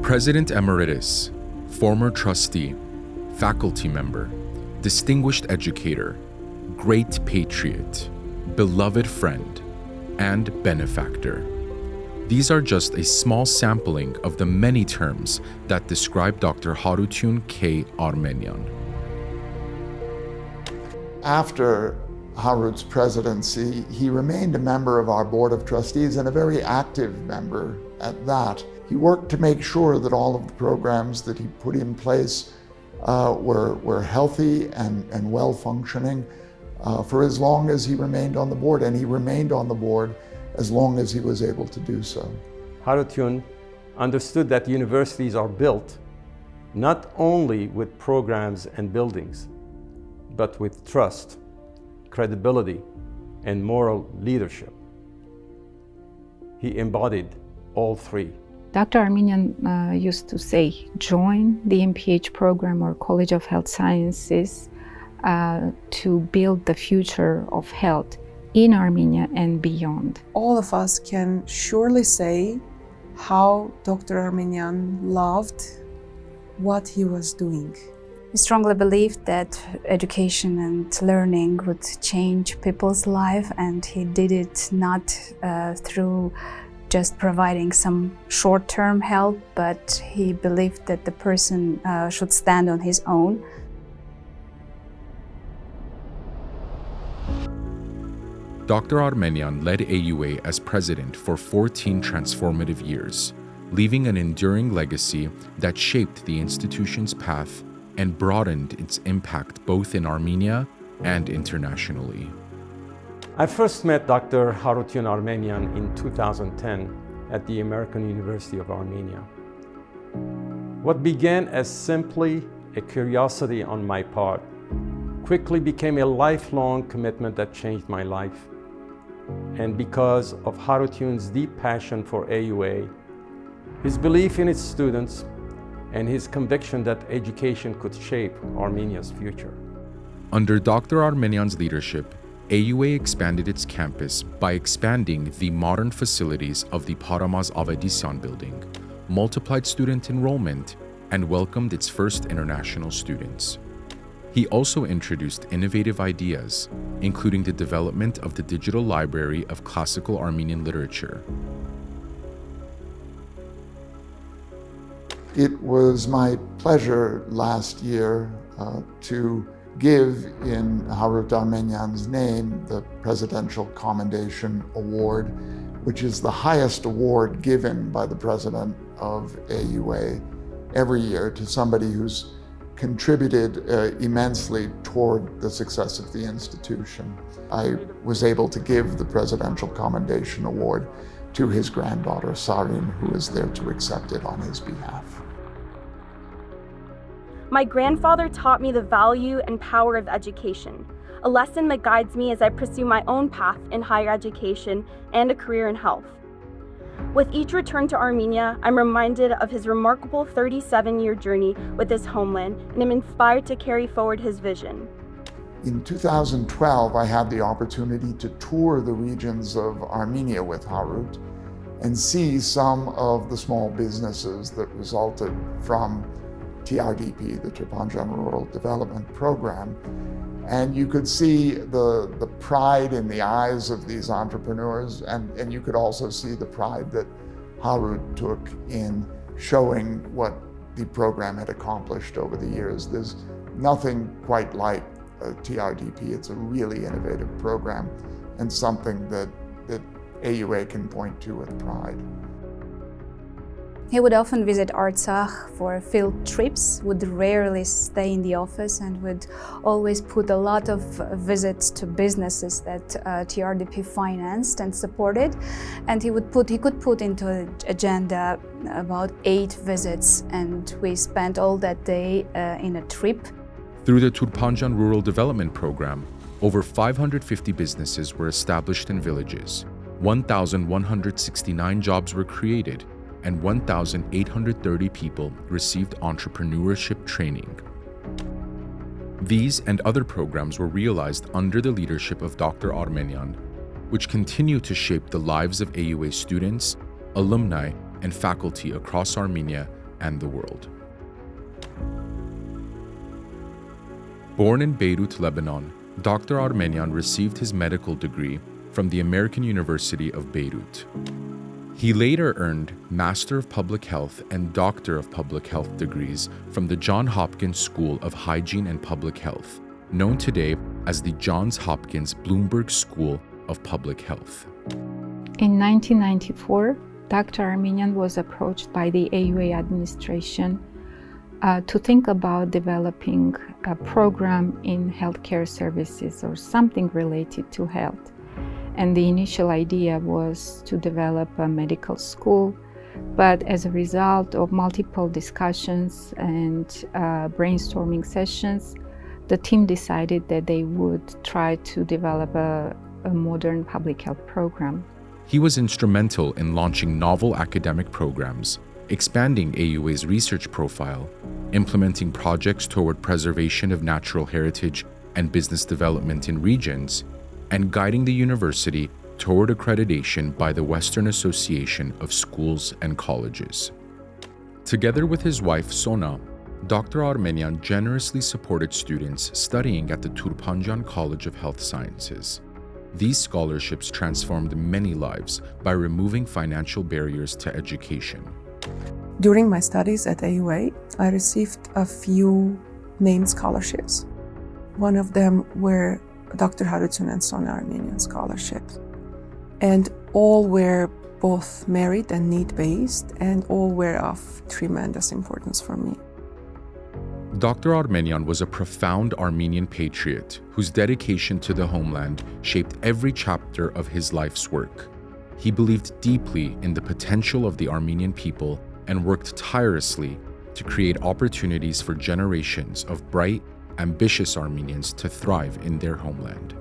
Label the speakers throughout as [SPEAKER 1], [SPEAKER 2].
[SPEAKER 1] President Emeritus, former trustee, faculty member, distinguished educator, great patriot, beloved friend, and benefactor. These are just a small sampling of the many terms that describe Dr. Haroutune K. Armenian.
[SPEAKER 2] After Harout's presidency, he remained a member of our Board of Trustees and a very active member at that. He worked to make sure that all of the programs that he put in place were healthy and well-functioning for as long as he remained on the board, and he remained on the board as long as he was able to do so.
[SPEAKER 3] Haroutune understood that universities are built not only with programs and buildings, but with trust, credibility, and moral leadership. He embodied all three.
[SPEAKER 4] Dr. Armenian used to say, join the MPH program or College of Health Sciences to build the future of health in Armenia and beyond.
[SPEAKER 5] All of us can surely say how Dr. Armenian loved what he was doing.
[SPEAKER 6] He strongly believed that education and learning would change people's life, and he did it not through just providing some short-term help, but he believed that the person should stand on his own.
[SPEAKER 1] Dr. Armenian led AUA as president for 14 transformative years, leaving an enduring legacy that shaped the institution's path and broadened its impact both in Armenia and internationally.
[SPEAKER 3] I first met Dr. Haroutune Armenian in 2010 at the American University of Armenia. What began as simply a curiosity on my part quickly became a lifelong commitment that changed my life. And because of Haroutune's deep passion for AUA, his belief in its students, and his conviction that education could shape Armenia's future.
[SPEAKER 1] Under Dr. Armenian's leadership, AUA expanded its campus by expanding the modern facilities of the Paramaz Avedisyan building, multiplied student enrollment, and welcomed its first international students. He also introduced innovative ideas, including the development of the Digital Library of Classical Armenian Literature.
[SPEAKER 2] It was my pleasure last year to give in Harout Armenian's name the Presidential Commendation Award, which is the highest award given by the president of AUA every year to somebody who's contributed immensely toward the success of the institution. I was able to give the Presidential Commendation Award to his granddaughter, Sarin, who is there to accept it on his behalf.
[SPEAKER 7] My grandfather taught me the value and power of education, a lesson that guides me as I pursue my own path in higher education and a career in health. With each return to Armenia, I'm reminded of his remarkable 37-year journey with his homeland, and am inspired to carry forward his vision.
[SPEAKER 2] In 2012, I had the opportunity to tour the regions of Armenia with Harout and see some of the small businesses that resulted from TRDP, the Turpanjan Rural Development Program. And you could see the pride in the eyes of these entrepreneurs, and you could also see the pride that Harout took in showing what the program had accomplished over the years. There's nothing quite like TRDP. It's a really innovative program and something that AUA can point to with pride.
[SPEAKER 6] He would often visit Artsakh for field trips, would rarely stay in the office, and would always put a lot of visits to businesses that TRDP financed and supported. And he could put into an agenda about 8 visits, and we spent all that day in a trip.
[SPEAKER 1] Through the Turpanjan Rural Development Program, over 550 businesses were established in villages, 1,169 jobs were created, and 1,830 people received entrepreneurship training. These and other programs were realized under the leadership of Dr. Armenian, which continue to shape the lives of AUA students, alumni, and faculty across Armenia and the world. Born in Beirut, Lebanon, Dr. Armenian received his medical degree from the American University of Beirut. He later earned Master of Public Health and Doctor of Public Health degrees from the Johns Hopkins School of Hygiene and Public Health, known today as the Johns Hopkins Bloomberg School of Public Health.
[SPEAKER 4] In 1994, Dr. Armenian was approached by the AUA administration to think about developing a program in healthcare services or something related to health. And the initial idea was to develop a medical school, but as a result of multiple discussions and brainstorming sessions, the team decided that they would try to develop a modern public health program.
[SPEAKER 1] He was instrumental in launching novel academic programs, expanding AUA's research profile, implementing projects toward preservation of natural heritage and business development in regions, and guiding the university toward accreditation by the Western Association of Schools and Colleges. Together with his wife, Sona, Dr. Armenian generously supported students studying at the Turpanjan College of Health Sciences. These scholarships transformed many lives by removing financial barriers to education.
[SPEAKER 5] During my studies at AUA, I received a few named scholarships. One of them were Dr. Haroutune and Sona Armenian scholarships. And all were both merit and need-based, and all were of tremendous importance for me.
[SPEAKER 1] Dr. Armenian was a profound Armenian patriot whose dedication to the homeland shaped every chapter of his life's work. He believed deeply in the potential of the Armenian people and worked tirelessly to create opportunities for generations of bright, ambitious Armenians to thrive in their homeland.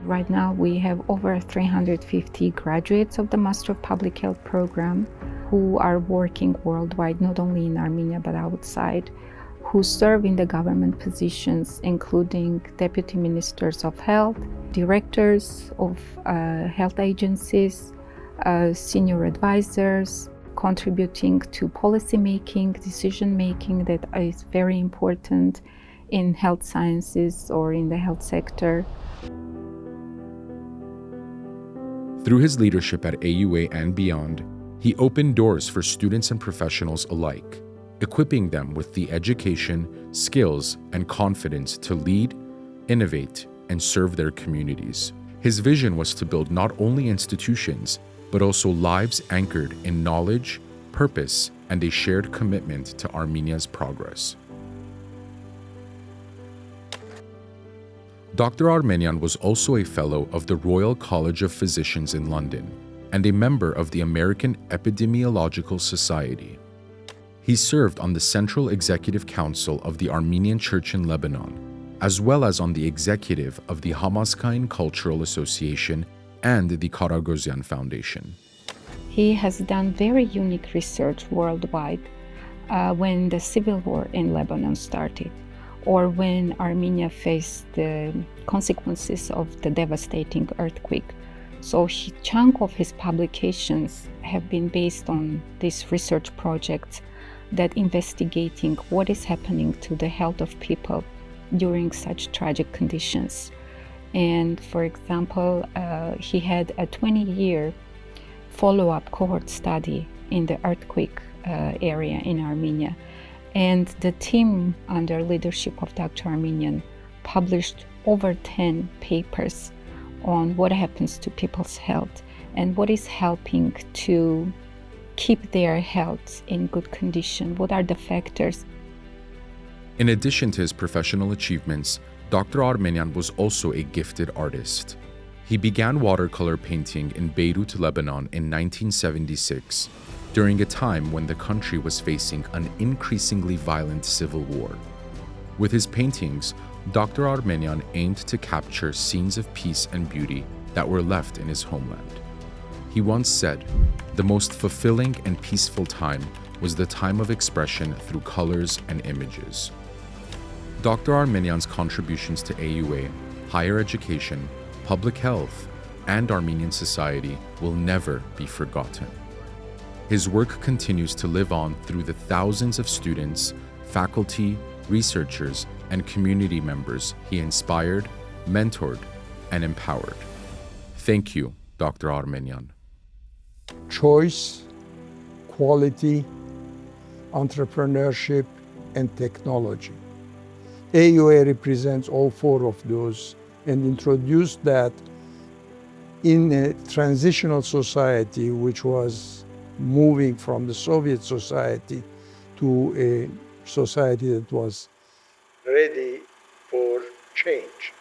[SPEAKER 4] Right now, we have over 350 graduates of the Master of Public Health program who are working worldwide, not only in Armenia but outside, who serve in the government positions, including deputy ministers of health, directors of health agencies, senior advisors, contributing to policy making, decision making that is very important in health sciences or in the health sector.
[SPEAKER 1] Through his leadership at AUA and beyond, he opened doors for students and professionals alike, equipping them with the education, skills, and confidence to lead, innovate, and serve their communities. His vision was to build not only institutions, but also lives anchored in knowledge, purpose, and a shared commitment to Armenia's progress. Dr. Armenian was also a fellow of the Royal College of Physicians in London and a member of the American Epidemiological Society. He served on the Central Executive Council of the Armenian Church in Lebanon, as well as on the executive of the Hamaskain Cultural Association and the Karagosian Foundation.
[SPEAKER 4] He has done very unique research worldwide when the civil war in Lebanon started, or when Armenia faced the consequences of the devastating earthquake. So a chunk of his publications have been based on these research projects that investigating what is happening to the health of people during such tragic conditions. And for example, he had a 20-year follow-up cohort study in the earthquake area in Armenia. And the team under leadership of Dr. Armenian published over 10 papers on what happens to people's health and what is helping to keep their health in good condition. What are the factors?
[SPEAKER 1] In addition to his professional achievements, Dr. Armenian was also a gifted artist. He began watercolor painting in Beirut, Lebanon in 1976, during a time when the country was facing an increasingly violent civil war. With his paintings, Dr. Armenian aimed to capture scenes of peace and beauty that were left in his homeland. He once said, "The most fulfilling and peaceful time was the time of expression through colors and images." Dr. Armenian's contributions to AUA, higher education, public health, and Armenian society will never be forgotten. His work continues to live on through the thousands of students, faculty, researchers, and community members he inspired, mentored, and empowered. Thank you, Dr. Armenian.
[SPEAKER 8] Choice, quality, entrepreneurship, and technology. AUA represents all four of those and introduced that in a transitional society which was moving from the Soviet society to a society that was ready for change.